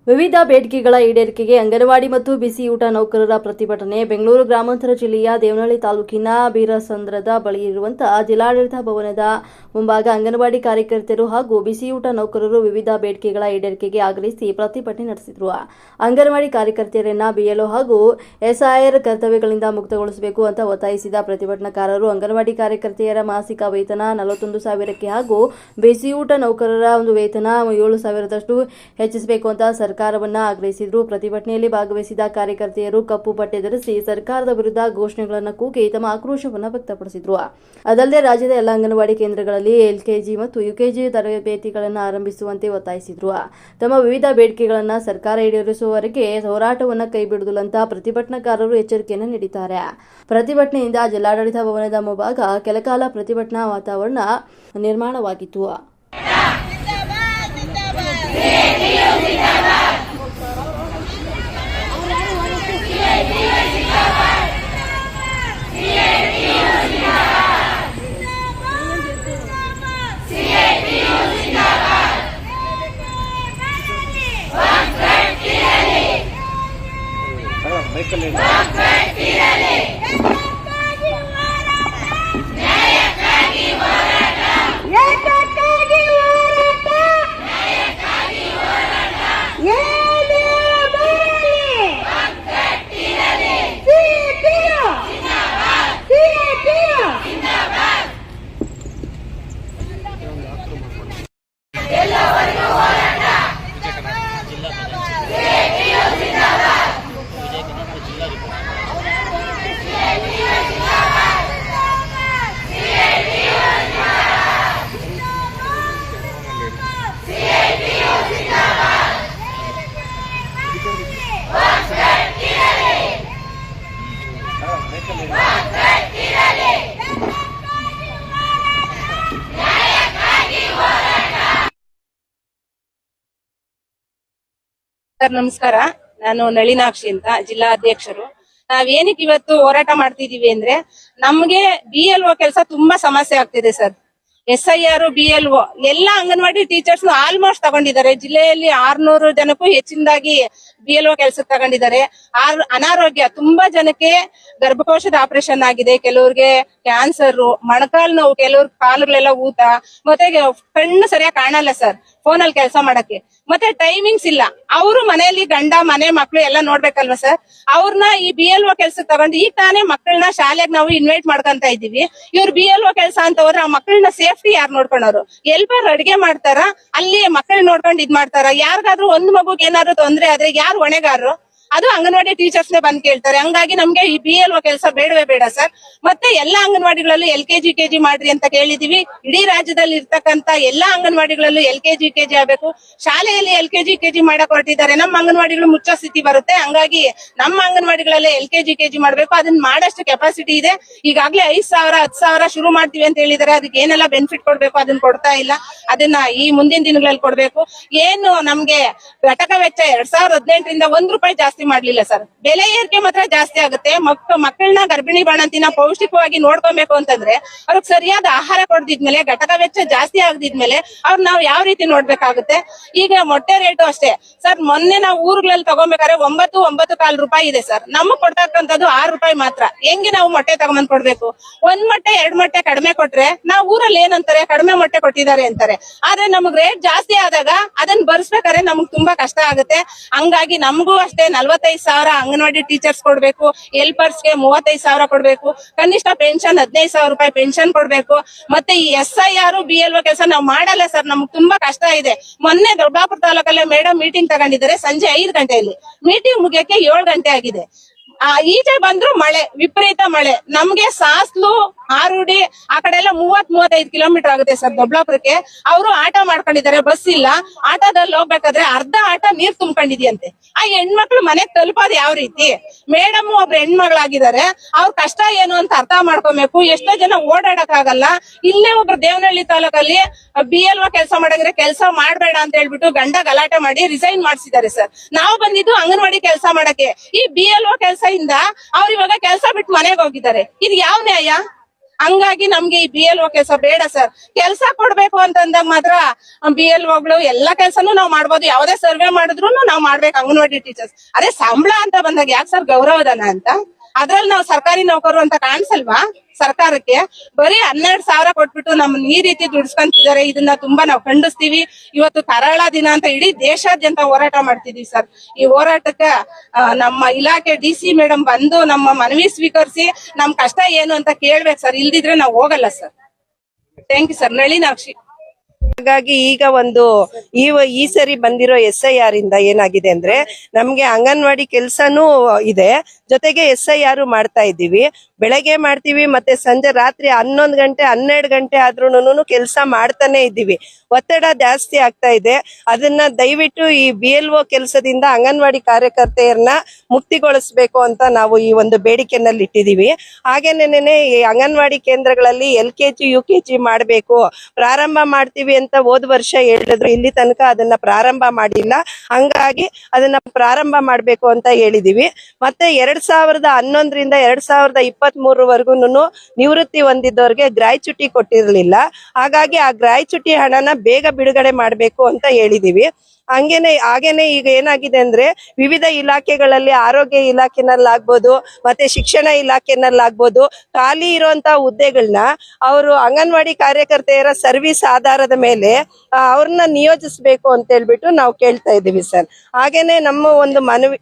ವಿವಿಧ ಬೇಡಿಕೆಗಳ ಈಡೇರಿಕೆಗೆ ಅಂಗನವಾಡಿ ಮತ್ತು ಬಿಸಿಯೂಟ ನೌಕರರ ಪ್ರತಿಭಟನೆ. ಬೆಂಗಳೂರು ಗ್ರಾಮಾಂತರ ಜಿಲ್ಲೆಯ ದೇವನಹಳ್ಳಿ ತಾಲೂಕಿನ ಬೀರಸಂದ್ರದ ಬಳಿ ಇರುವಂತಹ ಜಿಲ್ಲಾಡಳಿತ ಭವನದ ಮುಂಭಾಗ ಅಂಗನವಾಡಿ ಕಾರ್ಯಕರ್ತರು ಹಾಗೂ ಬಿಸಿಯೂಟ ನೌಕರರು ವಿವಿಧ ಬೇಡಿಕೆಗಳ ಈಡೇರಿಕೆಗೆ ಆಗ್ರಹಿಸಿ ಪ್ರತಿಭಟನೆ ನಡೆಸಿದರು. ಅಂಗನವಾಡಿ ಕಾರ್ಯಕರ್ತೆಯರನ್ನ ಬಿಎಲ್ಒ ಹಾಗೂ ಎಸ್ಐಆರ್ ಕರ್ತವ್ಯಗಳಿಂದ ಮುಕ್ತಗೊಳಿಸಬೇಕು ಅಂತ ಒತ್ತಾಯಿಸಿದ ಪ್ರತಿಭಟನಾಕಾರರು ಅಂಗನವಾಡಿ ಕಾರ್ಯಕರ್ತೆಯರ ಮಾಸಿಕ ವೇತನ 41,000ಕ್ಕೆ ಹಾಗೂ ಬಿಸಿಯೂಟ ನೌಕರರ ವೇತನ 7,000ದಷ್ಟು ಹೆಚ್ಚಿಸಬೇಕು ಅಂತ ಸರ್ಕಾರವನ್ನ ಆಗ್ರಹಿಸಿದರು. ಪ್ರತಿಭಟನೆಯಲ್ಲಿ ಭಾಗವಹಿಸಿದ ಕಾರ್ಯಕರ್ತೆಯರು ಕಪ್ಪು ಬಟ್ಟೆ ಧರಿಸಿ ಸರ್ಕಾರದ ವಿರುದ್ಧ ಘೋಷಣೆಗಳನ್ನು ಕೂಗಿ ತಮ್ಮ ಆಕ್ರೋಶವನ್ನು ವ್ಯಕ್ತಪಡಿಸಿದರು. ಅದಲ್ಲದೆ ರಾಜ್ಯದ ಎಲ್ಲ ಅಂಗನವಾಡಿ ಕೇಂದ್ರಗಳಲ್ಲಿ ಎಲ್ಕೆಜಿ ಮತ್ತು ಯುಕೆಜಿ ತರಬೇತಿಗಳನ್ನು ಆರಂಭಿಸುವಂತೆ ಒತ್ತಾಯಿಸಿದರು. ತಮ್ಮ ವಿವಿಧ ಬೇಡಿಕೆಗಳನ್ನು ಸರ್ಕಾರ ಈಡೇರಿಸುವವರೆಗೆ ಹೋರಾಟವನ್ನು ಕೈಬಿಡುವುದಿಲ್ಲ ಅಂತ ಪ್ರತಿಭಟನಾಕಾರರು ಎಚ್ಚರಿಕೆಯನ್ನು ನೀಡಿದ್ದಾರೆ. ಪ್ರತಿಭಟನೆಯಿಂದ ಜಿಲ್ಲಾಡಳಿತ ಭವನದ ಮುಂಭಾಗ ಕೆಲಕಾಲ ಪ್ರತಿಭಟನಾ ವಾತಾವರಣ ನಿರ್ಮಾಣವಾಗಿತ್ತು. ನಮಸ್ಕಾರ, ನಾನು ನಳಿನಾಕ್ಷಿ ಅಂತ, ಜಿಲ್ಲಾ ಅಧ್ಯಕ್ಷರು. ನಾವೇನಕ್ಕೆ ಇವತ್ತು ಹೋರಾಟ ಮಾಡ್ತಿದೀವಿ ಅಂದ್ರೆ ನಮ್ಗೆ ಬಿಎಲ್ಒ ಕೆಲಸ ತುಂಬಾ ಸಮಸ್ಯೆ ಆಗ್ತಿದೆ ಸರ್. ಎಸ್ಐಆರ್ ಬಿಎಲ್ಒ ಎಲ್ಲ ಅಂಗನವಾಡಿ ಟೀಚರ್ಸ್ ಆಲ್ಮೋಸ್ಟ್ ತಗೊಂಡಿದ್ದಾರೆ. ಜಿಲ್ಲೆಯಲ್ಲಿ 600 ಜನಕ್ಕೂ ಹೆಚ್ಚಿನದಾಗಿ ಬಿಎಲ್ಒ ಕೆಲಸಕ್ಕೆ ತಗೊಂಡಿದ್ದಾರೆ. ಅನಾರೋಗ್ಯ ತುಂಬಾ ಜನಕ್ಕೆ ಗರ್ಭಕೋಶದ ಆಪರೇಷನ್ ಆಗಿದೆ, ಕೆಲವ್ರಿಗೆ ಕ್ಯಾನ್ಸರ್, ಮೊಣಕಾಲು ನೋವು, ಕೆಲವ್ರ ಕಾಲುಗಳೆಲ್ಲ ಊತ, ಮತ್ತೆ ಕಣ್ಣು ಸರಿಯಾಗಿ ಕಾಣಲ್ಲ ಸರ್ ಫೋನಲ್ಲಿ ಕೆಲಸ ಮಾಡಕ್ಕೆ, ಮತ್ತೆ ಟೈಮಿಂಗ್ಸ್ ಇಲ್ಲ. ಅವರು ಮನೆಯಲ್ಲಿ ಗಂಡ ಮನೆ ಮಕ್ಳು ಎಲ್ಲ ನೋಡ್ಬೇಕಲ್ವಾ ಸರ್. ಅವ್ರನ್ನ ಈ ಬಿಎಲ್ಒ ಕೆಲ್ಸಕ್ಕೆ ತಗೊಂಡು ಈಗ ತಾನೇ ಮಕ್ಕಳನ್ನ ಶಾಲೆಗೆ ನಾವು ಇನ್ವೈಟ್ ಮಾಡ್ಕೊಂತ ಇದೀವಿ. ಇವ್ರು ಬಿಎಲ್ಒ ಕೆಲಸ ಅಂತ ಹೋದ್ರೆ ಆ ಮಕ್ಕಳನ್ನ ಸೇಫ್ಟಿ ಯಾರು ನೋಡ್ಕೊಂಡವ್ರು? ಎಲ್ಪರ್ ಅಡಿಗೆ ಮಾಡ್ತಾರ, ಅಲ್ಲಿ ಮಕ್ಕಳನ್ನ ನೋಡ್ಕೊಂಡು ಇದ್ ಮಾಡ್ತಾರ. ಯಾರಿಗಾದ್ರೂ ಒಂದ್ ಮಗುಗೆ ಏನಾದ್ರು ತೊಂದ್ರೆ ಆದ್ರೆ ಯಾರು ಹೊಣೆಗಾರರು? ಅದು ಅಂಗನವಾಡಿ ಟೀಚರ್ಸ್ ಬಂದ್ ಕೇಳ್ತಾರೆ. ಹಂಗಾಗಿ ನಮ್ಗೆ ಈ ಬಿಎಲ್ಒ ಕೆಲಸ ಬೇಡವೇ ಬೇಡ ಸರ್. ಮತ್ತೆ ಎಲ್ಲಾ ಅಂಗನವಾಡಿಗಳಲ್ಲೂ LKG UKG ಮಾಡ್ರಿ ಅಂತ ಕೇಳಿದೀವಿ. ಇಡೀ ರಾಜ್ಯದಲ್ಲಿ ಇರ್ತಕ್ಕಂತ ಎಲ್ಲಾ ಅಂಗನವಾಡಿಗಳಲ್ಲೂ LKG UKG ಆಗ್ಬೇಕು. ಶಾಲೆಯಲ್ಲಿ LKG UKG ಮಾಡಕ್ ಹೊರಟಿದ್ದಾರೆ. ನಮ್ಮ ಅಂಗನವಾಡಿಗಳು ಮುಚ್ಚೋ ಸ್ಥಿತಿ ಬರುತ್ತೆ. ಹಂಗಾಗಿ ನಮ್ಮ ಅಂಗನವಾಡಿಗಳಲ್ಲೇ LKG UKG ಮಾಡ್ಬೇಕು. ಅದನ್ನ ಮಾಡಷ್ಟು ಕೆಪಾಸಿಟಿ ಇದೆ. ಈಗಾಗ್ಲೇ 5,000 10,000 ಶುರು ಮಾಡ್ತೀವಿ ಅಂತ ಹೇಳಿದಾರೆ. ಅದಕ್ಕೆ ಏನೆಲ್ಲ ಬೆನಿಫಿಟ್ ಕೊಡ್ಬೇಕು ಅದನ್ನ ಕೊಡ್ತಾ ಇಲ್ಲ. ಅದನ್ನ ಈ ಮುಂದಿನ ದಿನಗಳಲ್ಲಿ ಕೊಡ್ಬೇಕು. ಏನು ನಮ್ಗೆ ಘಟಕ ವೆಚ್ಚ 2018ರಿಂದ ₹1 ಜಾಸ್ತಿ ಮಾಡ್ಲಿಲ್ಲ ಸರ್. ಬೆಲೆ ಏರಿಕೆ ಮಾತ್ರ ಜಾಸ್ತಿ ಆಗುತ್ತೆ. ಮಕ್ಕಳನ್ನ ಗರ್ಭಿಣಿ ಬಾಣಂತಿನ ಪೌಷ್ಟಿಕವಾಗಿ ನೋಡ್ಕೊಬೇಕು ಅಂತಂದ್ರೆ ಅವ್ರಿಗೆ ಸರಿಯಾದ ಆಹಾರ ಕೊಡ್ದಿದ್ಮೇಲೆ, ಘಟಕ ವೆಚ್ಚ ಜಾಸ್ತಿ ಆಗದಿದ್ಮೇಲೆ ಅವ್ರು ನಾವು ಯಾವ ರೀತಿ ನೋಡ್ಬೇಕಾಗುತ್ತೆ? ಈಗ ಮೊಟ್ಟೆ ರೇಟು ಅಷ್ಟೇ ಸರ್. ಮೊನ್ನೆ ನಾವು ಊರುಗಳಲ್ಲಿ ತಗೋಬೇಕಾದ್ರೆ 9.5 ಇದೆ ಸರ್. ನಮಗ್ ಕೊಡ್ತಕ್ಕಂಥದ್ದು ₹6 ಮಾತ್ರ. ಹೆಂಗೆ ನಾವು ಮೊಟ್ಟೆ ತಗೊಂಡ್ ಕೊಡ್ಬೇಕು? 1 ಮೊಟ್ಟೆ 2 ಮೊಟ್ಟೆ ಕಡಿಮೆ ಕೊಟ್ರೆ ನಾವು ಊರಲ್ಲಿ ಏನಂತಾರೆ, ಕಡಿಮೆ ಮೊಟ್ಟೆ ಕೊಟ್ಟಿದ್ದಾರೆ ಅಂತಾರೆ. ಆದ್ರೆ ನಮಗ್ ರೇಟ್ ಜಾಸ್ತಿ ಆದಾಗ ಅದನ್ನ ಬರ್ಸ್ಬೇಕಾದ್ರೆ ನಮಗ್ ತುಂಬಾ ಕಷ್ಟ ಆಗುತ್ತೆ. ಹಂಗಾಗಿ ನಮಗೂ ಅಷ್ಟೇ 45,000 ಅಂಗನವಾಡಿ ಟೀಚರ್ಸ್ ಕೊಡ್ಬೇಕು. ಹೆಲ್ಪರ್ಸ್ಗೆ 35,000 ಕೊಡ್ಬೇಕು. ಕನಿಷ್ಠ ಪೆನ್ಷನ್ ₹15,000 ಪೆನ್ಷನ್ ಕೊಡ್ಬೇಕು. ಮತ್ತೆ ಈ SIR BLO ಕೆಲಸ ನಾವು ಮಾಡಲ್ಲ ಸರ್. ನಮ್ಗೆ ತುಂಬಾ ಕಷ್ಟ ಇದೆ. ಮೊನ್ನೆ ದೊಡ್ಡಬಳ್ಳಾಪುರ ತಾಲೂಕಲ್ಲೇ ಮೇಡಮ್ ಮೀಟಿಂಗ್ ತಗೊಂಡಿದ್ದಾರೆ. ಸಂಜೆ 5 ಗಂಟೆಯಲ್ಲಿ ಮೀಟಿಂಗ್ ಮುಗಿಯಕ್ಕೆ 7 ಗಂಟೆ ಆಗಿದೆ. ಈಚೆ ಬಂದ್ರು ಮಳೆ, ವಿಪರೀತ ಮಳೆ. ನಮ್ಗೆ ಸಾಸ್ಲು ಆರುಡಿ ಆ ಕಡೆ ಎಲ್ಲ 30-35 ಕಿಲೋಮೀಟರ್ ಆಗುತ್ತೆ ಸರ್ ದೊಡ್ಡಬಳ್ಳಾಪುರಕ್ಕೆ. ಅವರು ಆಟ ಮಾಡ್ಕೊಂಡಿದ್ದಾರೆ, ಬಸ್ ಇಲ್ಲ. ಆಟೋದಲ್ಲಿ ಹೋಗ್ಬೇಕಾದ್ರೆ ಅರ್ಧ ಆಟ ನೀರ್ ತುಂಬ್ಕೊಂಡಿದ್ಯಂತೆ. ಆ ಹೆಣ್ಮಕ್ಳು ಮನೆಗ್ ತಲುಪೋದು ಯಾವ ರೀತಿ? ಮೇಡಮ್ ಒಬ್ರು ಹೆಣ್ಮಗಳಾಗಿದ್ದಾರೆ, ಅವ್ರ ಕಷ್ಟ ಏನು ಅಂತ ಅರ್ಥ ಮಾಡ್ಕೊಬೇಕು. ಎಷ್ಟೋ ಜನ ಓಡಾಡಕ್ ಆಗಲ್ಲ. ಇಲ್ಲೇ ಒಬ್ರು ದೇವನಹಳ್ಳಿ ತಾಲೂಕಲ್ಲಿ BLO ಕೆಲಸ ಮಾಡಂದ್ರೆ ಕೆಲಸ ಮಾಡ್ಬೇಡ ಅಂತ ಹೇಳ್ಬಿಟ್ಟು ಗಂಡ ಗಲಾಟೆ ಮಾಡಿ ರಿಸೈನ್ ಮಾಡ್ಸಿದ್ದಾರೆ ಸರ್. ನಾವು ಬಂದಿದ್ದು ಅಂಗನವಾಡಿ ಕೆಲಸ ಮಾಡಕ್ಕೆ. ಈ BLO ಕೆಲಸ ಇಂದ ಅವ್ರು ಇವಾಗ ಕೆಲಸ ಬಿಟ್ಟು ಮನೆಗೆ ಹೋಗಿದ್ದಾರೆ. ಇದು ಯಾವ ನ್ಯಾಯ? ಹಂಗಾಗಿ ನಮ್ಗೆ ಈ BLO ಕೆಲಸ ಬೇಡ ಸರ್. ಕೆಲಸ ಕೊಡ್ಬೇಕು ಅಂತಂದಾಗ ಮಾತ್ರ BLOಗಳು ಎಲ್ಲಾ ಕೆಲ್ಸನೂ ನಾವ್ ಮಾಡ್ಬೋದು. ಯಾವ್ದೇ ಸರ್ವೆ ಮಾಡಿದ್ರು ನಾವ್ ಮಾಡ್ಬೇಕು ಅಂಗನವಾಡಿ ಟೀಚರ್ಸ್. ಅದೇ ಸಂಬಳ ಅಂತ ಬಂದಾಗ ಯಾಕೆ ಸರ್ ಗೌರವಧನ ಅಂತ? ಅದ್ರಲ್ಲಿ ನಾವು ಸರ್ಕಾರಿ ನೌಕರರು ಅಂತ ಕಾಣಿಸಲ್ವಾ ಸರ್ಕಾರಕ್ಕೆ? ಬರೀ 12,000 ಕೊಟ್ಬಿಟ್ಟು ನಮ್ಮನ್ನ ಈ ರೀತಿ ದುಡಿಸ್ಕೊಂತಿದ್ದಾರೆ. ಇದನ್ನ ತುಂಬಾ ನಾವು ಖಂಡಿಸ್ತೀವಿ. ಇವತ್ತು ಕರಾಳ ದಿನ ಅಂತ ಇಡೀ ದೇಶಾದ್ಯಂತ ಹೋರಾಟ ಮಾಡ್ತಿದೀವಿ ಸರ್. ಈ ಹೋರಾಟಕ್ಕೆ ನಮ್ಮ ಇಲಾಖೆ DC ಮೇಡಮ್ ಬಂದು ನಮ್ಮ ಮನವಿ ಸ್ವೀಕರಿಸಿ ನಮ್ ಕಷ್ಟ ಏನು ಅಂತ ಕೇಳ್ಬೇಕು ಸರ್. ಇಲ್ದಿದ್ರೆ ನಾವು ಹೋಗಲ್ಲ sir. Thank you sir. Nalinakshi. ಹಾಗಾಗಿ ಈಗ ಈ ಸರಿ ಬಂದಿರೋ SIR ಇಂದ ಏನಾಗಿದೆ ಅಂದ್ರೆ ನಮ್ಗೆ ಅಂಗನವಾಡಿ ಕೆಲ್ಸನೂ ಇದೆ, ಜೊತೆಗೆ SIR ಮಾಡ್ತಾ ಇದ್ದೀವಿ. ಬೆಳಗ್ಗೆ ಮಾಡ್ತೀವಿ, ಮತ್ತೆ ಸಂಜೆ ರಾತ್ರಿ 11 ಗಂಟೆ 12 ಗಂಟೆ ಆದ್ರೂನು ಕೆಲಸ ಮಾಡ್ತಾನೆ ಇದ್ದೀವಿ. ಒತ್ತಡ ಜಾಸ್ತಿ ಆಗ್ತಾ ಇದೆ. ಅದನ್ನ ದಯವಿಟ್ಟು ಈ BLO ಕೆಲಸದಿಂದ ಅಂಗನವಾಡಿ ಕಾರ್ಯಕರ್ತೆಯರನ್ನ ಮುಕ್ತಿಗೊಳಿಸ್ಬೇಕು ಅಂತ ನಾವು ಈ ಒಂದು ಬೇಡಿಕೆನಲ್ಲಿ ಇಟ್ಟಿದೀವಿ. ಹಾಗೇನೇನೆ ಈ ಅಂಗನವಾಡಿ ಕೇಂದ್ರಗಳಲ್ಲಿ LKG UKG ಮಾಡ್ಬೇಕು, ಪ್ರಾರಂಭ ಮಾಡ್ತೀವಿ ಅಂತ ಹೋದ ವರ್ಷ ಹೇಳಿದ್ರು. ಇಲ್ಲಿ ತನಕ ಅದನ್ನ ಪ್ರಾರಂಭ ಮಾಡಿಲ್ಲ. ಹಂಗಾಗಿ ಅದನ್ನ ಪ್ರಾರಂಭ ಮಾಡ್ಬೇಕು ಅಂತ ಹೇಳಿದೀವಿ. ಮತ್ತೆ 2011ರಿಂದ 2023ವರೆಗೂನು ನಿವೃತ್ತಿ ಹೊಂದಿದ್ದವ್ರಿಗೆ ಗ್ರಾಚ್ಯುಟಿ ಕೊಟ್ಟಿರ್ಲಿಲ್ಲ. ಹಾಗಾಗಿ ಆ ಗ್ರಾಚ್ಯುಟಿ ಹಣನ ಬೇಗ ಬಿಡುಗಡೆ ಮಾಡ್ಬೇಕು ಅಂತ ಹೇಳಿದೀವಿ. ಹಾಗೇನೆ ಈಗ ಏನಾಗಿದೆ ಅಂದ್ರೆ ವಿವಿಧ ಇಲಾಖೆಗಳಲ್ಲಿ ಆರೋಗ್ಯ ಇಲಾಖೆನಲ್ಲಾಗ್ಬೋದು, ಮತ್ತೆ ಶಿಕ್ಷಣ ಇಲಾಖೆನಲ್ಲಾಗ್ಬೋದು, ಖಾಲಿ ಇರುವಂತ ಹುದ್ದೆಗಳನ್ನ ಅವರು ಅಂಗನವಾಡಿ ಕಾರ್ಯಕರ್ತೆಯರ ಸರ್ವಿಸ್ ಆಧಾರದ ಮೇಲೆ ಅವ್ರನ್ನ ನಿಯೋಜಿಸ್ಬೇಕು ಅಂತ ಹೇಳ್ಬಿಟ್ಟು ನಾವು ಕೇಳ್ತಾ ಇದ್ದೀವಿ ಸರ್. ಹಾಗೇನೆ ನಮ್ಮ ಒಂದು ಮನವಿ